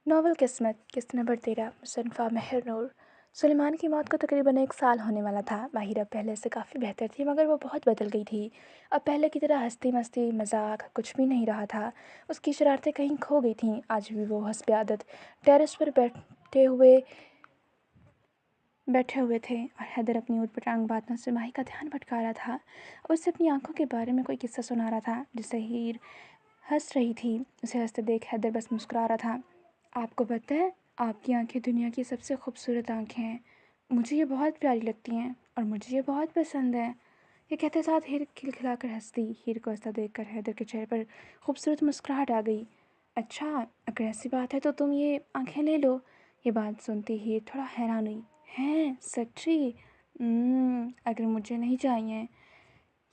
Novel قسمت قسط number 13 مصنفہ مہر نور۔ سلیمان کی موت کو تقریباً 1 سال ہونے والا تھا۔ ماہرہ پہلے سے کافی بہتر تھی مگر وہ بہت بدل گئی تھی۔ اب پہلے کی طرح ہستی مستی مذاق کچھ بھی نہیں رہا تھا۔ اس کی شرارتیں کہیں کھو گئی تھیں۔ آج بھی وہ حسب عادت ٹیرس پر بیٹھے ہوئے تھے اور حیدر اپنی اوٹ پٹانگ باتوں سے ماہی کا دھیان بھٹکا رہا تھا اور اسے اپنی آنکھوں کے بارے میں کوئی قصہ سنا رہا تھا جسے ہیر ہنس رہی تھی۔ اسے ہنستے دیکھ حیدر بس مسکرا رہا تھا۔ آپ کو پتہ ہے آپ کی آنکھیں دنیا کی سب سے خوبصورت آنکھیں ہیں۔ مجھے یہ بہت پیاری لگتی ہیں اور مجھے یہ بہت پسند ہے۔ یہ کہتے ساتھ ہیر کھلکھلا کر ہنس دی۔ ہیر کو ہنستا دیکھ کر حیدر کے چہرے پر خوبصورت مسکراہٹ آ گئی۔ اچھا اگر ایسی بات ہے تو تم یہ آنکھیں لے لو۔ یہ بات سنتی ہیر تھوڑا حیران ہوئی۔ ہیں سچی؟ اگر مجھے نہیں چاہیے۔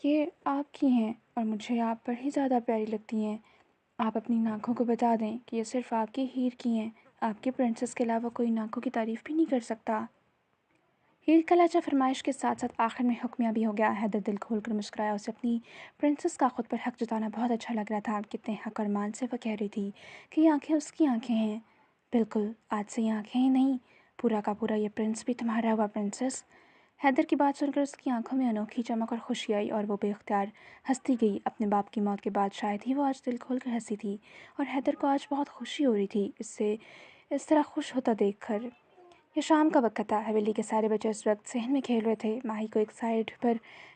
یہ آپ کی ہیں اور مجھے آپ پر ہی زیادہ پیاری لگتی ہیں۔ آپ اپنی ناکھوں کو بتا دیں کہ یہ صرف آپ کی ہیر کی ہیں۔ آپ کی پرنسس کے علاوہ کوئی ناکھوں کی تعریف بھی نہیں کر سکتا۔ ہیر کا لہجہ فرمائش کے ساتھ ساتھ آخر میں حکمیہ بھی ہو گیا۔ حیدر دل کھول کر مسکرایا۔ اسے اپنی پرنسس کا خود پر حق جتانا بہت اچھا لگ رہا تھا۔ کتنے حق اور مان سے وہ کہہ رہی تھی کہ یہ آنکھیں اس کی آنکھیں ہیں۔ بالکل، آج سے یہ آنکھیں ہی نہیں، پورا کا پورا یہ پرنس بھی تمہارا ہوا پرنسس۔ حیدر کی بات سن کر اس کی آنکھوں میں انوکھی چمک اور خوشی آئی اور وہ بے اختیار ہنستی گئی۔ اپنے باپ کی موت کے بعد شاید ہی وہ آج دل کھول کر ہنسی تھی اور حیدر کو آج بہت خوشی ہو رہی تھی اس طرح خوش ہوتا دیکھ کر۔ یہ شام کا وقت تھا۔ حویلی کے سارے بچے اس وقت صحن میں کھیل رہے تھے۔ ماہی کو ایک سائڈ پر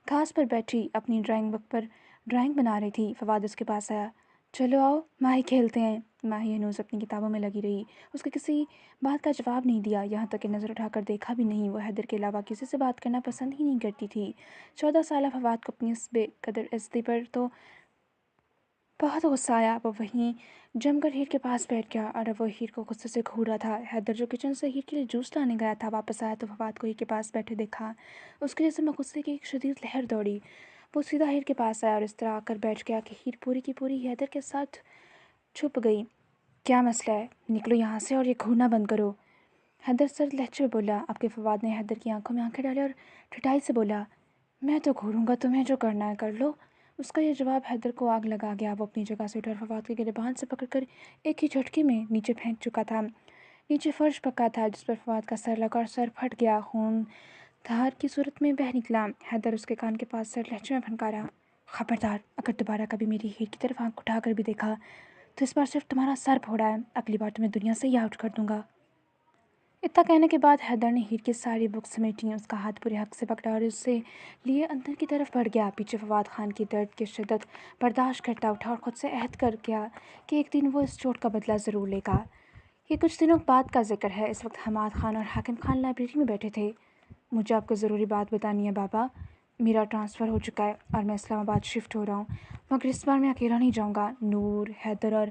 گھاس پر بیٹھی اپنی ڈرائنگ بک پر ڈرائنگ بنا رہی تھی۔ فواد اس کے پاس آیا۔ چلو آؤ ماہی کھیلتے ہیں۔ ماہی ہنوز اپنی کتابوں میں لگی رہی۔ اس کے کسی بات کا جواب نہیں دیا، یہاں تک کہ نظر اٹھا کر دیکھا بھی نہیں۔ وہ حیدر کے علاوہ کسی سے بات کرنا پسند ہی نہیں کرتی تھی۔ 14 سالہ فواد کو اپنی اس بے قدر عزتی پر تو بہت غصہ آیا۔ وہ وہیں جم کر ہیر کے پاس بیٹھ گیا اور اب وہ ہیر کو غصے سے گھور رہا تھا۔ حیدر جو کچن سے ہیر کے لیے جوس لانے گیا تھا واپس آیا تو فواد کو ہیر کے پاس بیٹھے دیکھا۔ اس کے جسم میں غصے کی ایک شدید لہر دوڑی۔ وہ سیدھا ہیر کے پاس آیا اور اس طرح آ کر بیٹھ گیا کہ ہیر پوری کی پوری حیدر کے ساتھ چھپ گئی۔ کیا مسئلہ ہے؟ نکلو یہاں سے اور یہ گھورنا بند کرو۔ حیدر سرد لہجے میں بولا۔ اب کہ فواد نے حیدر کی آنکھوں میں آنکھیں ڈالے اور ٹھٹائی سے بولا، میں تو گھوروں گا، تمہیں جو کرنا ہے کر لو۔ اس کا یہ جواب حیدر کو آگ لگا گیا۔ وہ اپنی جگہ سے اٹھا اور فواد کے گریبان سے پکڑ کر ایک ہی جھٹکے میں نیچے پھینک چکا تھا۔ نیچے فرش پکا تھا جس پر فواد کا سر لگا اور سر پھٹ گیا، خون دھار کی صورت میں بہہ نکلا۔ حیدر اس کے کان کے پاس سرد لہجے میں پھنکارا، خبردار اگر دوبارہ کبھی میری ہیر کی طرف آنکھ اٹھا کر بھی دیکھا تو اس بار صرف تمہارا سر پھوڑا ہے، اگلی بار تمہیں دنیا سے ہی آؤٹ کر دوں گا۔ اتنا کہنے کے بعد حیدر نے ہیر کی ساری بکس سمیٹیں، اس کا ہاتھ پورے حق سے پکڑا اور اسے لیے اندر کی طرف بڑھ گیا۔ پیچھے فواد خان کی درد کی شدت برداشت کرتا اٹھا اور خود سے عہد کر گیا کہ ایک دن وہ اس چوٹ کا بدلہ ضرور لے گا۔ یہ کچھ دنوں بعد کا ذکر ہے۔ اس وقت حماد خان اور حاکم خان لائبریری میں بیٹھے تھے۔ مجھے آپ کو ضروری بات بتانی ہے بابا، میرا ٹرانسفر ہو چکا ہے اور میں اسلام آباد شفٹ ہو رہا ہوں، مگر اس بار میں اکیلا نہیں جاؤں گا۔ نور، حیدر اور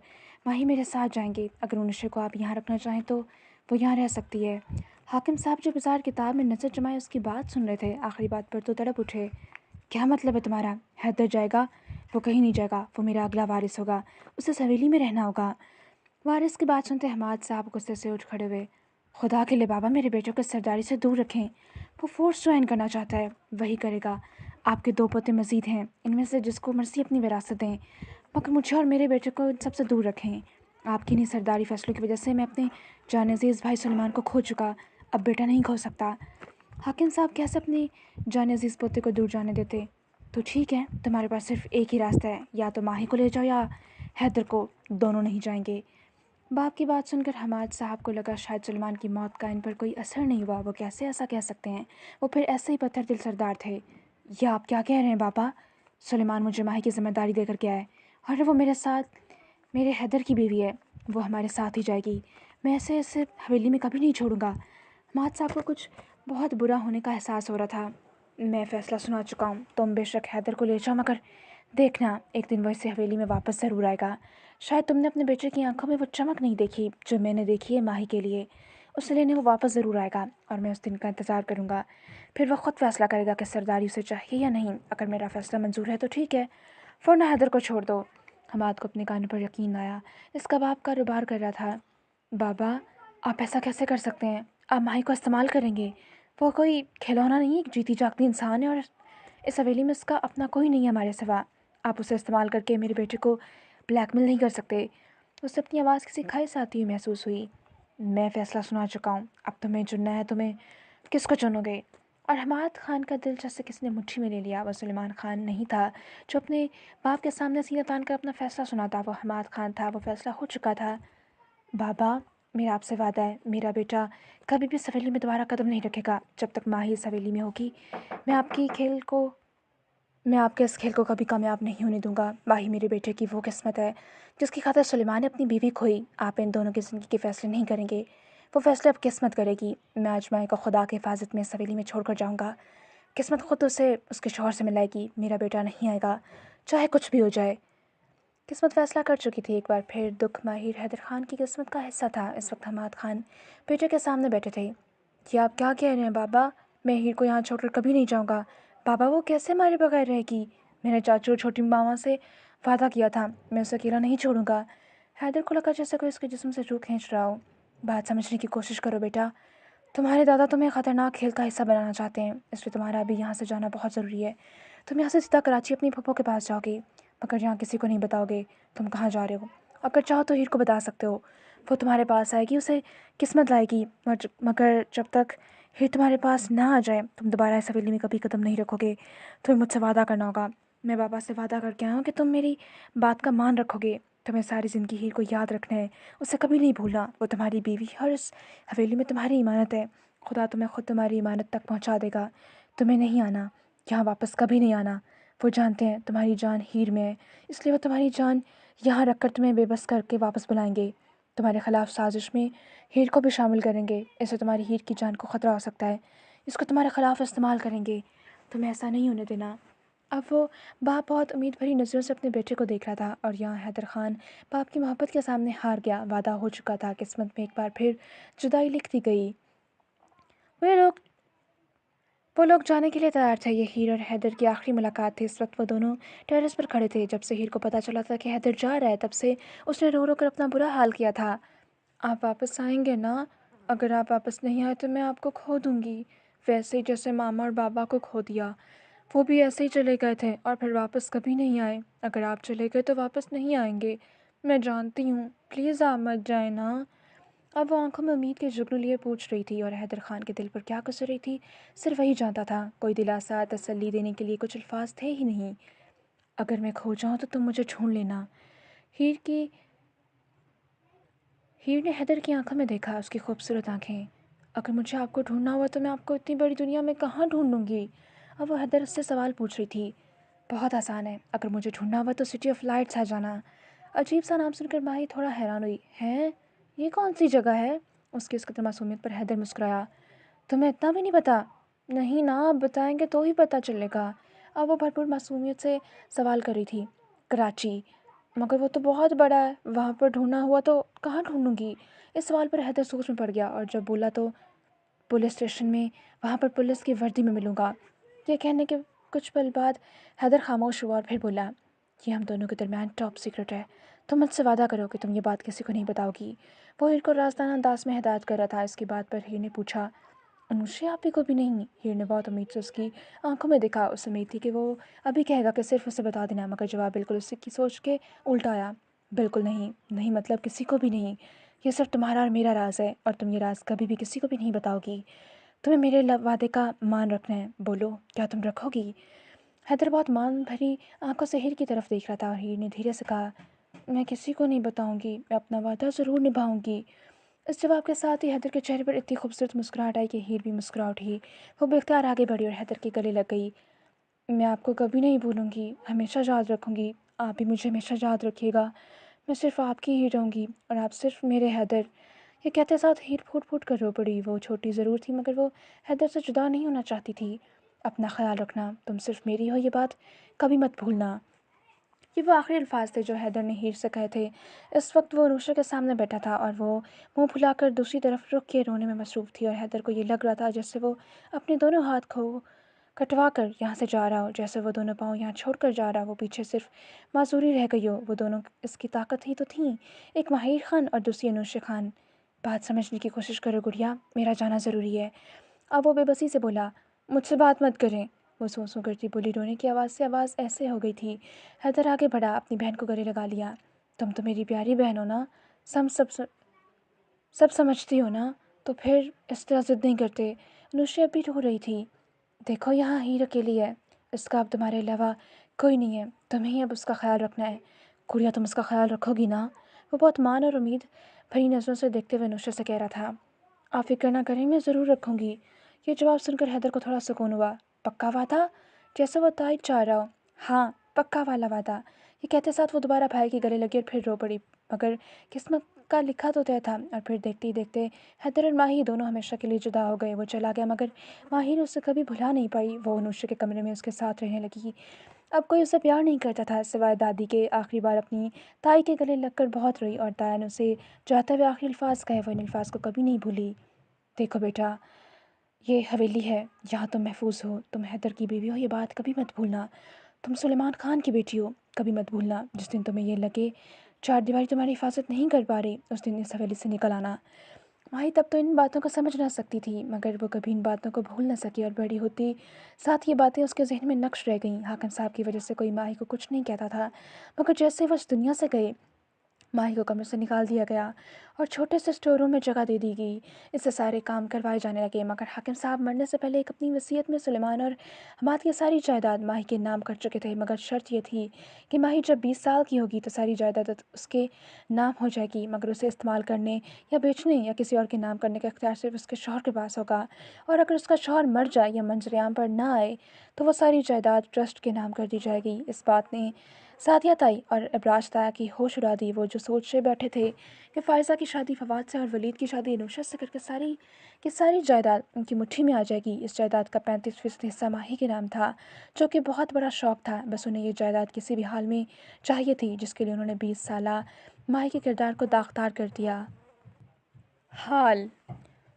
ماہی میرے ساتھ جائیں گے۔ اگر انشا کو آپ یہاں رکھنا چاہیں تو وہ یہاں رہ سکتی ہے۔ حاکم صاحب جو بازار کتاب میں نظر جمائے اس کی بات سن رہے تھے، آخری بات پر تو تڑپ اٹھے۔ کیا مطلب ہے تمہارا؟ حیدر جائے گا؟ وہ کہیں نہیں جائے گا، وہ میرا اگلا وارث ہوگا، اسے اس حویلی میں رہنا ہوگا۔ وارث کی بات سنتے حماد صاحب غصے سے اٹھ کھڑے ہوئے۔ خدا کے لیے بابا میرے بیٹے کو سرداری سے دور رکھیں، وہ فورس جوائن کرنا چاہتا ہے، وہی کرے گا۔ آپ کے 2 پوتے مزید ہیں، ان میں سے جس کو مرضی اپنی وراثت دیں، مگر مجھے اور میرے بیٹے کو ان سب سے دور رکھیں۔ آپ کی نہیں سرداری فیصلوں کی وجہ سے میں اپنے جان عزیز بھائی سلیمان کو کھو چکا، اب بیٹا نہیں کھو سکتا۔ حاکم صاحب کیسے اپنے جان عزیز پوتے کو دور جانے دیتے؟ تو ٹھیک ہے، تمہارے پاس صرف ایک ہی راستہ ہے، یا تو ماہی کو لے جاؤ یا حیدر کو، دونوں نہیں جائیں گے۔ باپ کی بات سن کر حماد صاحب کو لگا شاید سلیمان کی موت کا ان پر کوئی اثر نہیں ہوا۔ وہ کیسے ایسا کہہ سکتے ہیں؟ وہ پھر ایسے ہی پتھر دل سردار تھے۔ یہ آپ کیا کہہ رہے ہیں بابا؟ سلیمان مجھے ماہی کی ذمہ داری دے کر گیا ہے اور وہ میرے ساتھ، میرے حیدر کی بیوی ہے، وہ ہمارے ساتھ ہی جائے گی، میں اسے حویلی میں کبھی نہیں چھوڑوں گا۔ حماد صاحب کو کچھ بہت برا ہونے کا احساس ہو رہا تھا۔ میں فیصلہ سنا چکا ہوں، تم بے شک حیدر کو لے جاؤ، مگر دیکھنا ایک دن وہ اسے حویلی میں واپس ضرور آئے گا۔ شاید تم نے اپنے بیٹے کی آنکھوں میں وہ چمک نہیں دیکھی جو میں نے دیکھی ہے ماہی کے لیے، اسے لینے وہ واپس ضرور آئے گا اور میں اس دن کا انتظار کروں گا۔ پھر وہ خود فیصلہ کرے گا کہ سرداری اسے چاہیے یا نہیں۔ اگر میرا فیصلہ منظور ہے تو ٹھیک ہے، ورنہ حیدر کو چھوڑ دو۔ حماد کو اپنے کانوں پر یقین آیا، اس کا باپ کاروبار کر رہا تھا۔ بابا آپ ایسا کیسے کر سکتے ہیں؟ آپ ماہی کو استعمال کریں گے؟ وہ کوئی کھلونا نہیں، ایک جیتی جاگتی انسان ہے اور اس حویلی میں اس کا اپنا کوئی نہیں ہے ہمارے سوا۔ آپ اسے استعمال کر کے میرے بیٹے کو بلیک میل نہیں کر سکتے۔ उसे अपनी आवाज़ किसी ख़ाइश आती हुई महसूस हुई। मैं फ़ैसला सुना चुका हूँ, अब तुम्हें चुनना है, तुम्हें किसको चुनोगे? और हमाद खान का दिल जैसे किसी ने मुट्ठी में ले लिया। वो सुलेमान खान नहीं था जो अपने बाप के सामने सीना तान कर अपना फ़ैसला सुनाता, वो हमाद खान था। वो फ़ैसला हो चुका था। बाबा, मेरा आपसे वादा है, मेरा बेटा कभी भी इस हवेली में दोबारा कदम नहीं रखेगा। जब तक माँ ही इस हवेली में होगी, मैं आपकी खेल को मैं आपके इस खेल को कभी कामयाब नहीं होने दूंगा। माही मेरे बेटे की वो किस्मत है जिसकी खातिर सुलेमान ने अपनी बीवी खोई। आप इन दोनों की ज़िंदगी के फैसले नहीं करेंगे, वो फैसले अब किस्मत करेगी। मैं आज माही को खुदा की हिफाजत में इस हवेली में छोड़ कर जाऊँगा। किस्मत खुद उसे उसके शौहर से मिलाएगी। मेरा बेटा नहीं आएगा, चाहे कुछ भी हो जाए। किस्मत फैसला कर चुकी थी। एक बार फिर दुख माहिर हैदर खान की किस्मत का हिस्सा था। इस वक्त हमाद खान बेटे के सामने बैठे थे। कि आप क्या कह रहे हैं बाबा? मैं हीर को यहाँ छोड़कर कभी नहीं जाऊँगा। बाबा, वो कैसे हमारे बगैर रहेगी? मैंने चाचू और छोटी मामा से वादा किया था, मैं उसे अकेला नहीं छोड़ूंगा। हैदर को लगा जैसे कोई उसके जिस्म से रूह खींच रहा हो। बात समझने की कोशिश करो बेटा, तुम्हारे दादा तुम्हें ख़तरनाक खेल का हिस्सा बनाना चाहते हैं, इसलिए तुम्हारा अभी यहाँ से जाना बहुत ज़रूरी है। तुम यहाँ से सीधा कराची अपनी फूफो के पास जाओगे, मगर यहाँ किसी को नहीं बताओगे तुम कहाँ जा रहे हो। अगर चाहो तो हीर को बता सकते हो, वो तुम्हारे पास आएगी, उसे किस्मत लाएगी। मगर जब तक हीर तुम्हारे पास ना आ जाए, तुम दोबारा इस हवेली में कभी कदम नहीं रखोगे। तुम्हें मुझसे वादा करना होगा। मैं बाबा से वादा करके आया हूँ कि तुम मेरी बात का मान रखोगे। तुम्हें सारी ज़िंदगी हीर को याद रखना है, उसे कभी नहीं भूलना। वो तुम्हारी बीवी और इस हवेली में तुम्हारी इमानत है। खुदा तुम्हें खुद तुम्हारी इमानत तक पहुंचा देगा। तुम्हें नहीं आना, यहाँ वापस कभी नहीं आना। वो जानते हैं तुम्हारी जान हीर में है, इसलिए वो तुम्हारी जान यहाँ रख कर तुम्हें बेबस करके वापस बुलाएंगे। तुम्हारे खिलाफ साजिश में हीर को भी शामिल करेंगे। इससे तुम्हारी हीर की जान को ख़तरा हो सकता है। इसको तुम्हारे खिलाफ इस्तेमाल करेंगे। तुम्हें ऐसा नहीं होने देना। अब वो बाप बहुत उम्मीद भरी नज़रों से अपने बेटे को देख रहा था, और यहाँ हैदर खान बाप की मोहब्बत के सामने हार गया। वादा हो चुका था, किस्मत में एक बार फिर जुदाई लिख दी गई। वे लोग वो लोग जाने के लिए तैयार थे। ये हीर और हैदर की आखिरी मुलाकात थी। इस वक्त वो दोनों टेरेस पर खड़े थे। जब से हीर को पता चला था कि हैदर जा रहा है, तब से उसने रो रो कर अपना बुरा हाल किया था। आप वापस आएंगे ना? अगर आप वापस नहीं आए तो मैं आपको खो दूंगी, वैसे ही जैसे मामा और बाबा को खो दिया। वो भी ऐसे ही चले गए थे और फिर वापस कभी नहीं आए। अगर आप चले गए तो वापस नहीं आएंगे, मैं जानती हूँ। प्लीज़ आप मत जाए ना। अब वो आंखों में उम्मीद के जुगनू लिए पूछ रही थी, और हैदर खान के दिल पर क्या गुजर रही थी सिर्फ वही जानता था। कोई दिलासा तसल्ली देने के लिए कुछ अल्फाज थे ही नहीं। अगर मैं खो जाऊँ तो तुम मुझे ढूंढ लेना। हीर की हीर ने हैदर की आंखों में देखा, उसकी खूबसूरत आंखें। अगर मुझे आपको ढूंढना हुआ तो मैं आपको इतनी बड़ी दुनिया में कहाँ ढूंढूंगी? अब वो हैदर उससे सवाल पूछ रही थी। बहुत आसान है, अगर मुझे ढूंढना हुआ तो सिटी ऑफ लाइट्स आ जाना। अजीब सा नाम सुनकर माही थोड़ा हैरान हुई। हैं, ये कौन सी जगह है? उसकी इस कदर मासूमियत पर हैदर मुस्कुराया। तुम्हें इतना भी नहीं पता? नहीं ना, आप बताएंगे तो ही पता चलेगा। अब वो भरपूर मासूमियत से सवाल कर रही थी। कराची, मगर वो तो बहुत बड़ा है, वहाँ पर ढूंढना हुआ तो कहाँ ढूंढूंगी? इस सवाल पर हैदर सोच में पड़ गया, और जब बोला तो पुलिस स्टेशन में, वहाँ पर पुलिस की वर्दी में मिलूँगा। ये कहने के कुछ पल बाद हैदर खामोश हुआ और फिर बोला, ये हम दोनों के दरमियान टॉप सीक्रेट है। तुम मुझसे वादा करो कि तुम ये बात किसी को नहीं बताओगी। वो हीर को रास्ताना अंदाज में हिदायत कर रहा था। इसकी बात पर हीर ने पूछा, अनुश्री आप ही को भी नहीं? हीर ने बहुत उम्मीद से उसकी आंखों में देखा। उस उम्मीद थी कि वो अभी कहेगा कि सिर्फ उसे बता देना, मगर जवाब बिल्कुल उसी की सोच के उल्टा आया। बिल्कुल नहीं, नहीं मतलब किसी को भी नहीं। ये सिर्फ तुम्हारा और मेरा राज है, और तुम ये राज कभी भी किसी को भी नहीं बताओगी। तुम्हें मेरे वादे का मान रखना है। बोलो, क्या तुम रखोगी? हैदर बहुत मान भरी आंखों से हीर की तरफ देख रहा था, और हीर ने धीरे से कहा, मैं किसी को नहीं बताऊंगी, मैं अपना वादा ज़रूर निभाऊंगी। इस जवाब के साथ ही हैदर के चेहरे पर इतनी खूबसूरत मुस्कुराहट आई कि हीर भी मुस्कुरा उठी। वो बेख्तियार आगे बढ़ी और हैदर के गले लग गई। मैं आपको कभी नहीं भूलूंगी, हमेशा याद रखूंगी। आप भी मुझे हमेशा याद रखिएगा। मैं सिर्फ आपकी ही रहूँगी, और आप सिर्फ मेरे हैदर। ये कहते साथ हीर फूट फूट कर रो पड़ी। वो छोटी ज़रूर थी, मगर वो हैदर से जुदा नहीं होना चाहती थी। अपना ख्याल रखना, तुम सिर्फ मेरी हो, ये बात कभी मत भूलना। ये वो आखिरी अल्फाज थे जो हैदर ने हीर से कहे थे। इस वक्त वो नूशा के सामने बैठा था, और वो मुंह फुलाकर दूसरी तरफ रुक के रोने में मसरूफ़ थी। और हैदर को ये लग रहा था जैसे वो अपने दोनों हाथ खो कटवा कर यहाँ से जा रहा हो, जैसे वो दोनों पाँव यहाँ छोड़ कर जा रहा हो। वो पीछे सिर्फ मासूरी रह गई हो। वो दोनों इसकी ताकत ही तो थी, एक माहिर खान और दूसरी अनुशा खान। बात समझने की कोशिश करो गुड़िया, मेरा जाना ज़रूरी है। अब वो बेबसी से बोला, मुझसे बात मत करें। वो सो सो करती बोली, रोने की आवाज़ से आवाज़ ऐसे हो गई थी। हैदर आगे बढ़ा, अपनी बहन को गले लगा लिया। तुम तो मेरी प्यारी बहन हो ना, सब समझती हो ना, तो फिर इस तरह ज़िद नहीं करते। अनुष्या भी रो रही थी। देखो यहाँ हीर अकेली है, इसका अब तुम्हारे अलावा कोई नहीं है, तुम्हें ही अब उसका ख्याल रखना है। गुड़िया तुम उसका ख्याल रखोगी ना? वो बहुत मान और उम्मीद भरी नज़रों से देखते हुए अनुष्या से कह रहा था। आप फिक्र ना करें, मैं ज़रूर रखूँगी। ये जवाब सुनकर हैदर को थोड़ा सुकून हुआ। पक्का वादा? जैसे वो तायद चाह रहा हो। हाँ, पक्का वाला वादा। ये कहते साथ वो दोबारा भाई के गले लगी और फिर रो पड़ी। मगर किस्मत का लिखा तो तय था। और फिर देखते ही देखते हैदर और माही दोनों हमेशा के लिए जुदा हो गए। वो चला गया मगर माहिर उसे कभी भुला नहीं पाई। वो अनुष्या के कमरे में उसके साथ रहने लगी। अब कोई उसे प्यार नहीं करता था सिवाय दादी के। आखिरी बार अपनी ताई के गले लगकर बहुत रोई और ताया ने उसे जाते हुए आखिरी अल्फाज कहे। वो इन अल्फाज को कभी नहीं भूली। देखो बेटा, ये हवेली है, यहाँ तुम महफूज हो। तुम हैदर की बीवी हो, ये बात कभी मत भूलना। तुम सुलेमान खान की बेटी हो, कभी मत भूलना। जिस दिन तुम्हें ये लगे चार दीवारी तुम्हारी हिफाजत नहीं कर पा रही, उस दिन इस हवेली से निकल आना। माही तब तो इन बातों को समझ ना सकती थी, मगर वो कभी इन बातों को भूल न सकी और बड़ी होती साथ ये बातें उसके जहन में नक्श रह गईं। हाकिम साहब की वजह से कोई माही को कुछ नहीं कहता था, मगर जैसे वो इस दुनिया से गए, माही को कमरे से निकाल दिया गया और छोटे से स्टोर रूम में जगह दे दी गई। इससे सारे काम करवाए जाने लगे। मगर हाकिम साहब मरने से पहले एक अपनी वसीयत में सुलेमान और हमाद की सारी जायदाद माही के नाम कर चुके थे। मगर शर्त यह थी कि माही जब 20 साल की होगी तो सारी जायदाद उसके नाम हो जाएगी, मगर उसे इस्तेमाल करने या बेचने या किसी और के नाम करने का इख्तियार सिर्फ उसके शौहर के पास होगा। और अगर उसका शौहर मर जाए या मंजरेआम पर ना आए तो वो सारी जायदाद ट्रस्ट के नाम कर दी जाएगी। इस बात ने सादिया ताई और अबराज ताया की होश उड़ा दी। वो जो सोचे बैठे थे कि फ़ायज़ा की शादी फवाद से और वलीद की शादी अनुशा से करके सारी जायदाद उनकी मुट्ठी में आ जाएगी। इस जायदाद का 35% हिस्सा माही के नाम था, जो कि बहुत बड़ा शौक़ था। बस उन्हें ये जायदाद किसी भी हाल में चाहिए थी, जिसके लिए उन्होंने 20 साला माही के किरदार को दागदार कर दिया। हाल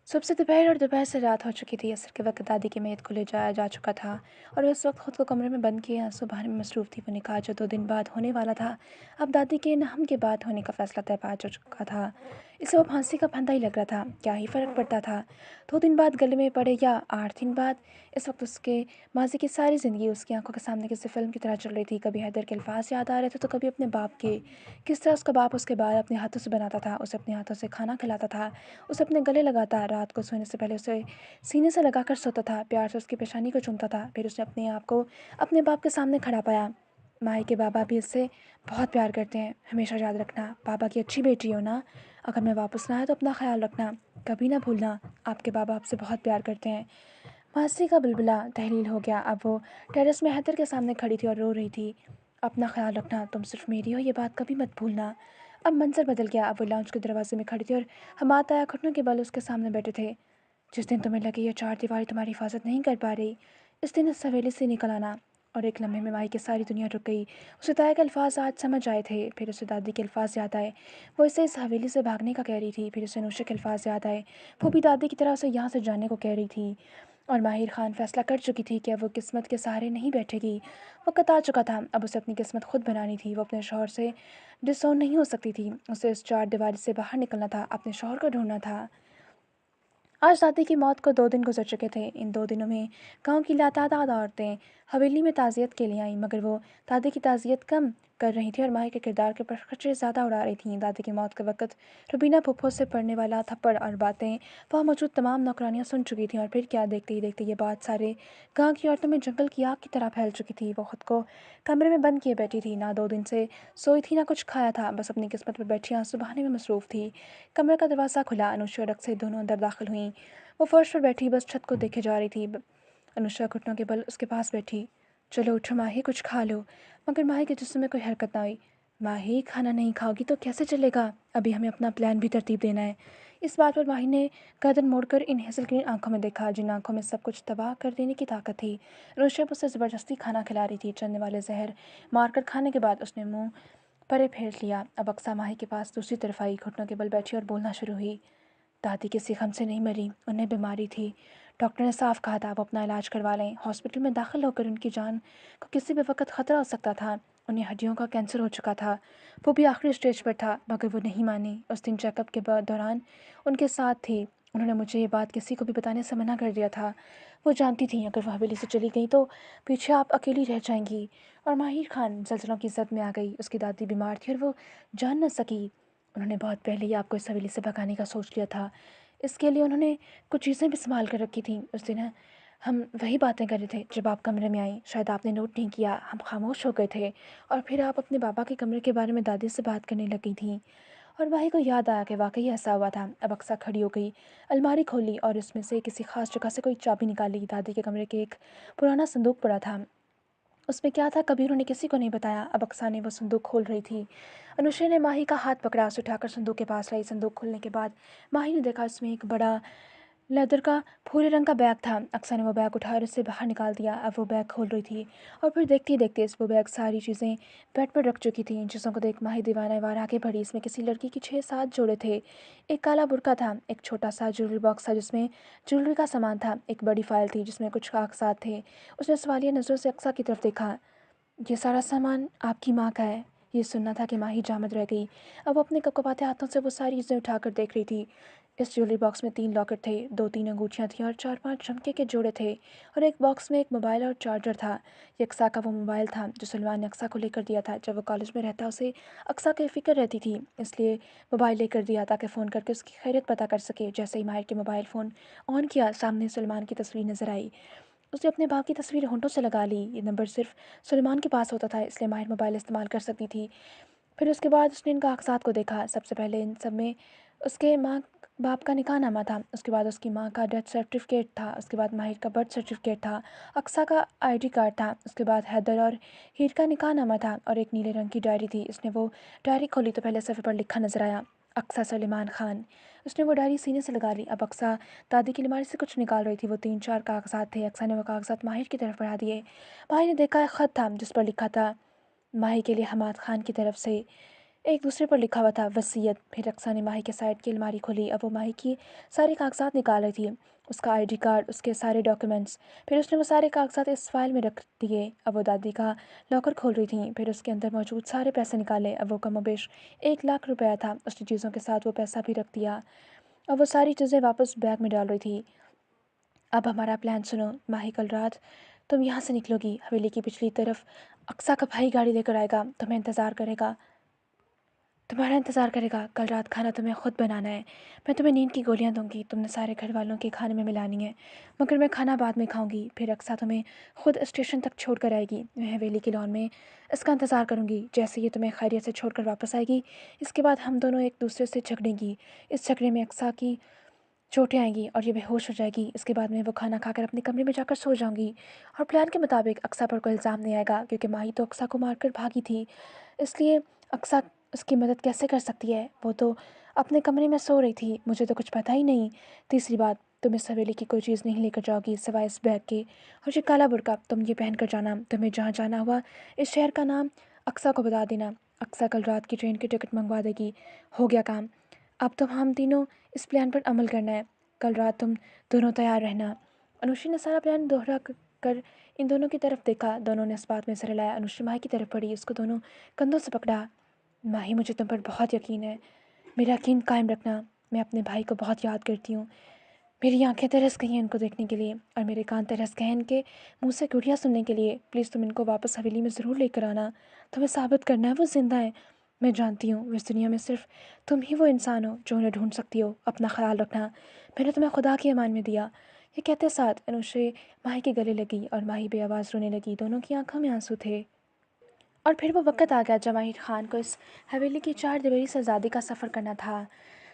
सुबह से दोपहर और दोपहर से रात हो चुकी थी। असर के वक्त दादी की मेद को ले जाया जा चुका था और वह इस वक्त खुद को कमरे में बंद किए आंसू बहाने में मसरूफ़ थी। वो निकाह जो 2 दिन बाद होने वाला था, अब दादी के नहम के बाद होने का फैसला तय पा चुका था। इसे वो फांसी का फंदा ही लग रहा था। क्या ही फ़र्क पड़ता था 2 दिन बाद गले में पड़े या 8 दिन बाद। इस वक्त उसके माजी की सारी ज़िंदगी उसकी आंखों के सामने किसी फिल्म की तरह चल रही थी। कभी हैदर के अल्फाज याद आ रहे थे तो कभी अपने बाप के। किस तरह उसका बाप उसके बाल अपने हाथों से बनाता था, उसे अपने हाथों से खाना खिलाता था, उसे अपने गले लगाता, रात को सोने से पहले उसे सीने से लगाकर सोता था, प्यार से उसकी पेशानी को चूमता था। फिर उसने अपने आप को अपने बाप के सामने खड़ा पाया। माही के बाबा भी इससे बहुत प्यार करते हैं। हमेशा याद रखना, बाबा की अच्छी बेटी हो ना। अगर मैं वापस ना आया तो अपना ख्याल रखना, कभी ना भूलना। आपके बाबा आपसे बहुत प्यार करते हैं। मासी का बुलबुला तहलील हो गया। अब वो टेरेस में हैदर के सामने खड़ी थी और रो रही थी। अपना ख्याल रखना, तुम सिर्फ मेरी हो, ये बात कभी मत भूलना। अब मंजर बदल गया। अब वो लाउंज के दरवाजे में खड़ी थी और हमाद आया घुटनों के बल उसके सामने बैठे थे। जिस दिन तुम्हें लगे ये चार दीवारी तुम्हारी हिफाजत नहीं कर पा रही, इस दिन इस हवेली से निकल आना। और एक लम्हे में माही की सारी दुनिया रुक गई। उसे ताया के अल्फाज आज समझ आए थे, फिर उसे दादी के अल्फाज याद आए। वो इसे इस हवेली से भागने का कह रही थी। फिर उसे नूशे के अल्फाज याद आए, वो भी दादी की तरह उसे यहाँ से जाने को कह रही थी। और माहिर खान फैसला कर चुकी थी कि अब वो किस्मत के सहारे नहीं बैठेगी। वक्त आ चुका था, अब उसे अपनी किस्मत खुद बनानी थी। वो अपने शौहर से डिसोन नहीं हो सकती थी। उसे इस चार दीवारी से बाहर निकलना था, अपने शौहर को ढूंढना था। आज दादी की मौत को 2 दिन गुजर चुके थे। इन 2 दिनों में गांव की लातादाद औरतें हवेली में ताज़ियत के लिए आईं, मगर वो दादी की ताज़ियत कम कर रही थी और माही के किरदार के पर खर्चे ज़्यादा उड़ा रही थीं। दादी की मौत के वक्त रुबीना फुफ्फो से पड़ने वाला थप्पड़ और बातें वहाँ मौजूद तमाम नौकरानियाँ सुन चुकी थीं। और फिर क्या, देखते ही देखते ये बात सारे गाँव की औरतों में जंगल की आग की तरह फैल चुकी थी। वो खुद को कमरे में बंद किए बैठी थी, ना 2 दिन से सोई थी ना कुछ खाया था, बस अपनी किस्मत पर बैठी आंसू बहाने में मसरूफ़ थी। कमरे का दरवाज़ा खुला, अनुषा और अक्सर दोनों अंदर दाखिल हुईं। वो फर्श पर बैठी बस छत को देखे जा रही थी। अनुषा घुटनों के बल उसके पास बैठी। चलो उठो माही, कुछ खा लो। मगर माही के जिस्म में कोई हरकत ना हुई। माही, खाना नहीं खाओगी तो कैसे चलेगा? अभी हमें अपना प्लान भी तरतीब देना है। इस बात पर माही ने गर्दन मोड़कर इन हेसल की आंखों में देखा, जिन आंखों में सब कुछ तबाह कर देने की ताकत थी। अनुषा उसे ज़बरदस्ती खाना खिला रही थी। चलने वाले जहर मारकर खाने के बाद उसने मुंह परे फेर लिया। अब अक्सा माही के पास दूसरी तरफ आई, घुटनों के बल बैठी और बोलना शुरू हुई। दादी किसी गम से नहीं मरी, उन्हें बीमारी थी। डॉक्टर ने साफ कहा था वो अपना इलाज करवा लें। हॉस्पिटल में दाखिल होकर उनकी जान को किसी भी वक्त ख़तरा हो सकता था। उन्हें हड्डियों का कैंसर हो चुका था, वो भी आखिरी स्टेज पर था, मगर वो नहीं मानी। उस दिन चेकअप के दौरान उनके साथ थी उन्होंने मुझे ये बात किसी को भी बताने से मना कर दिया था। वो जानती थीं अगर वो हवेली से चली गईं तो पीछे आप अकेली रह जाएँगी। और माहिर ख़ान ज़लज़लों की ज़द में आ गई। उसकी दादी बीमार थी और वो जान ना सकी। उन्होंने बहुत पहले ही आपको इस हवेली से भगाने का सोच लिया था। इसके लिए उन्होंने कुछ चीज़ें भी सँभाल कर रखी थीं। उस दिन हम वही बातें कर रहे थे जब आप कमरे में आईं। शायद आपने नोट नहीं किया, हम ख़ामोश हो गए थे और फिर आप अपने बाबा के कमरे के बारे में दादी से बात करने लगी थीं। और माही को याद आया कि वाक़ई ऐसा हुआ था। अब अक्सा खड़ी हो गई, अलमारी खोली और उसमें से किसी ख़ास जगह से कोई चाबी निकाली। दादी के कमरे के एक पुराना संदूक पड़ा था। उसमें क्या था कभी उन्होंने किसी को नहीं बताया। अब अक्सा ने वो संदूक खोल रही थी। अनुश्री ने माही का हाथ पकड़ा, उसे उठाकर संदूक के पास लाई। संदूक खोलने के बाद माही ने देखा उसमें एक बड़ा लेदर का भूरे रंग का बैग था। अक्सा ने वो बैग उठाकर उससे बाहर निकाल दिया। अब वो बैग खोल रही थी और फिर देखते ही देखते वो बैग सारी चीज़ें बेड पर रख चुकी थी। इन चीज़ों को देख माही दीवाना वार आगे बढ़ी। इसमें किसी लड़की की 6-7 जोड़े थे। एक काला बुर्का था, एक छोटा सा ज्वेलरी बॉक्स था जिसमें ज्वेलरी का सामान था, एक बड़ी फाइल थी जिसमें कुछ कागजात थे। उसने सवालिया नज़रों से अक्सा की तरफ देखा। ये सारा सामान आपकी माँ का है। ये सुनना था कि माही जामद रह गई। अब वो अपने कपकपाते हाथों से वो सारी चीज़ें उठाकर देख रही थी। इस ज्वेलरी बॉक्स में 3 लॉकेट थे, 2-3 अंगूठियाँ थीं और 4-5 झुमके के जोड़े थे और एक बॉक्स में एक मोबाइल और चार्जर था। ये अक्सा का वो मोबाइल था जो सलमान ने अक्सा को लेकर दिया था। जब वो कॉलेज में रहता उसे अक्सा की फ़िक्र रहती थी, इसलिए मोबाइल लेकर दिया ताकि फ़ोन करके उसकी खैरियत पता कर सके। जैसे ही माहिर के मोबाइल फ़ोन ऑन किया, सामने सलमान की तस्वीर नज़र आई। उसने अपने बाप की तस्वीर होंठों से लगा ली। ये नंबर सिर्फ सुलेमान के पास होता था, इसलिए माहिर मोबाइल इस्तेमाल कर सकती थी। फिर उसके बाद उसने इन कागजात को देखा। सबसे पहले इन सब में उसके माँ बाप का निकाहनामा था। उसके बाद उसकी माँ का डेथ सर्टिफिकेट था। उसके बाद माहिर का बर्थ सर्टिफिकेट था। अक्सा का आईडी कार्ड था। उसके बाद हैदर और हीर का निकाहनामा था और एक नीले रंग की डायरी थी। इसने वो डायरी खोली तो पहले सफ़े पर लिखा नजर आया, अक्सा सुलेमान खान। उसने वो डायरी सीने से लगा ली। अब अक्सा दादी की अलमारी से कुछ निकाल रही थी। वो 3-4 कागजात थे। अक्सा ने वो कागजात माहिर की तरफ बढ़ा दिए। माहिर ने देखा एक ख़त था जिस पर लिखा था माही के लिए हमाद खान की तरफ से। एक दूसरे पर लिखा हुआ था वसीयत। फिर अक्सा ने माही के साइड की अलमारी खोली। अब वो माही की सारे कागजात निकाल रही थी, उसका आईडी कार्ड, उसके सारे डॉक्यूमेंट्स। फिर उसने वो सारे कागजात इस फाइल में रख दिए। अब वो दादी का लॉकर खोल रही थी। फिर उसके अंदर मौजूद सारे पैसे निकाले। अब वो कमोबेश 1 लाख रुपया था। उसने चीज़ों के साथ वो पैसा भी रख दिया। अब वो सारी चीज़ें वापस बैग में डाल रही थी। अब हमारा प्लान सुनो माही, कल रात तुम यहाँ से निकलोगी, हवेली की पिछली तरफ अक्सा का भाई गाड़ी लेकर आएगा, तुम्हारा इंतज़ार करेगा। कल रात खाना तुम्हें खुद बनाना है। मैं तुम्हें नींद की गोलियां दूंगी, तुमने सारे घर वालों के खाने में मिलानी है, मगर मैं खाना बाद में खाऊंगी। फिर अक्सा तुम्हें खुद स्टेशन तक छोड़ कर आएगी। मैं हवेली के लॉन में इसका इंतज़ार करूंगी। जैसे ये तुम्हें खैरियत से छोड़ कर वापस आएगी, इसके बाद हम दोनों एक दूसरे से झगड़ेंगी। इस झगड़े में अक्सा की चोटें आएंगी और ये बेहोश हो जाएगी। इसके बाद मैं वो खाना खाकर अपने कमरे में जाकर सो जाऊंगी और प्लान के मुताबिक अक्सा पर कोई इल्ज़ाम नहीं आएगा, क्योंकि माही तो अक्सा को मारकर भागी थी। इसलिए अक्सा उसकी मदद कैसे कर सकती है? वो तो अपने कमरे में सो रही थी, मुझे तो कुछ पता ही नहीं। तीसरी बात, तुम इस हवेली की कोई चीज़ नहीं लेकर जाओगी सिवाय इस बैग के और ये काला बुर्का। तुम ये पहन कर जाना। तुम्हें जहाँ जाना हुआ इस शहर का नाम अक्सा को बता देना। अक्सा कल रात की ट्रेन की टिकट मंगवा देगी। हो गया काम। अब तो हम तीनों इस प्लान पर अमल करना है। कल रात तुम दोनों तैयार रहना। अनुश्री ने सारा प्लान दोहरा कर इन दोनों की तरफ देखा। दोनों ने इस बात में सर हिलाया। अनुश्री माही की तरफ पड़ी, उसको दोनों कंधों से पकड़ा। माही, मुझे तुम पर बहुत यकीन है, मेरा यकीन कायम रखना। मैं अपने भाई को बहुत याद करती हूँ। मेरी आंखें तरस गई हैं इनको देखने के लिए और मेरे कान तरस गए हैं इनके मुँह से गुड़िया सुनने के लिए। प्लीज़ तुम इनको वापस हवेली में ज़रूर लेकर आना। तुम्हें साबित करना है वो ज़िंदा है। मैं जानती हूँ इस दुनिया में सिर्फ तुम ही वो इंसान हो जो उन्हें ढूंढ सकती हो। अपना ख्याल रखना, मैंने तुम्हें खुदा की अमान में दिया। ये कहते साथ अनुश्री माही के गले लगी और माही बेआवाज़ रोने लगी। दोनों की आंखों में आंसू थे। और फिर वो वक़्त आ गया जब माहिर ख़ान को इस हवेली की 4 दीवारी से आज़ादी का सफ़र करना था।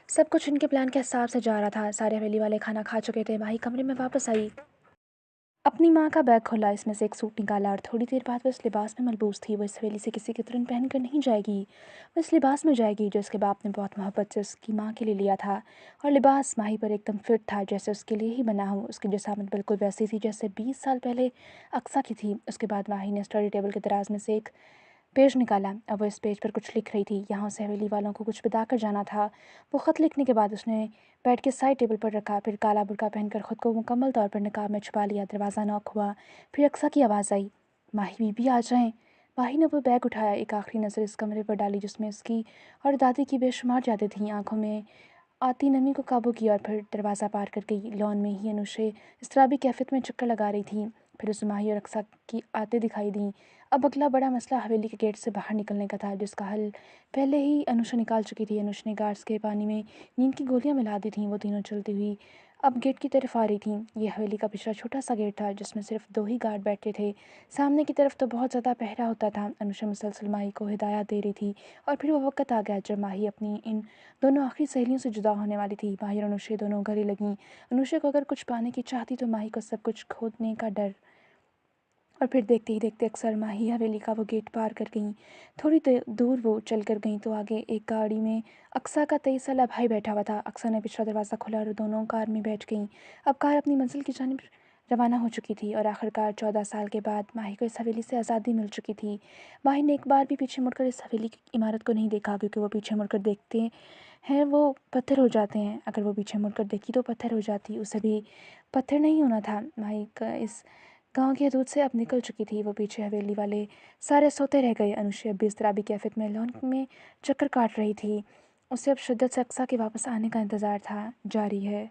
सब कुछ उनके प्लान के हिसाब से जा रहा था। सारे हवेली वाले खाना खा चुके थे। माही कमरे में वापस आई, अपनी माँ का बैग खोला, इसमें से एक सूट निकाला और थोड़ी देर बाद वो इस लिबास में मलबूस थी। वो इस हवेली से किसी की तुरंत पहन कर नहीं जाएगी, वो इस लिबास में जाएगी जो उसके बाप ने बहुत मोहब्बत से उसकी माँ के लिए लिया था। और लिबास माही पर एकदम फिट था, जैसे उसके लिए ही बना हो। उसकी जिसामत बिल्कुल वैसी थी जैसे 20 साल पहले अक्सा की थी। उसके बाद माही ने स्टडी टेबल के दराज में से एक पेज निकाला। अब वो इस पेज पर कुछ लिख रही थी। यहाँ से हवेली वालों को कुछ बता कर जाना था। वो ख़त लिखने के बाद उसने बैठ के साइड टेबल पर रखा। फिर काला बुर्का पहनकर खुद को मुकम्मल तौर पर नकाब में छुपा लिया। दरवाज़ा नॉक हुआ। फिर अक्सा की आवाज़ आई, माही बीबी आ जाएं। माही ने वो बैग उठाया, एक आखिरी नज़र इस कमरे पर डाली जिसमें उसकी और दादी की बेशुमार यादें थीं। आंखों में आती नमी को काबू किया और फिर दरवाज़ा पार कर गई। लॉन में ही अनुशे इज़्तिराबी कैफियत में चक्कर लगा रही थी। फिर उसे माही और अक्सा की आते दिखाई दी। अब अगला बड़ा मसला हवेली के गेट से बाहर निकलने का था, जिसका हल पहले ही अनुषा निकाल चुकी थी। अनुषा ने गार्ड्स के पानी में नींद की गोलियां मिला दी थीं। वो तीनों चलती हुई अब गेट की तरफ आ रही थीं। ये हवेली का पिछला छोटा सा गेट था, जिसमें सिर्फ 2 ही गार्ड बैठे थे। सामने की तरफ तो बहुत ज़्यादा पहरा होता था। अनुषा मुसलसल माही को हिदायत दे रही थी और फिर वो वक्त आ गया जब माही अपनी इन दोनों आखिरी सहेलियों से जुदा होने वाली थी। माही और अनुषा दोनों गले लगीं। अनुषा को अगर कुछ पाने की चाह थी तो माही को सब कुछ खोने का डर। और फिर देखते ही देखते अक्सर माही हवेली का वो गेट पार कर गईं। थोड़ी दूर वो चल कर गईं तो आगे एक गाड़ी में अक्सा का 23 साला भाई बैठा हुआ था। अक्सा ने पिछला दरवाज़ा खोला और दोनों कार में बैठ गईं। अब कार अपनी मंजिल की जानिब रवाना हो चुकी थी और आखिरकार 14 साल के बाद माही को इस हवेली से आज़ादी मिल चुकी थी। माही ने एक बार भी पीछे मुड़कर इस हवेली की इमारत को नहीं देखा, क्योंकि वो पीछे मुड़कर देखते हैं वो पत्थर हो जाते हैं। अगर वो पीछे मुड़कर देखी तो पत्थर हो जाती। उसे भी पत्थर नहीं होना था। माही का इस गाँव की हदूद से अब निकल चुकी थी। वो पीछे हवेली वाले सारे सोते रह गए। अनुषा अब भी इज़्तिराबी कैफियत में लॉन में चक्कर काट रही थी। उसे अब शिद्दत से अक्सा के वापस आने का इंतज़ार था। जारी है।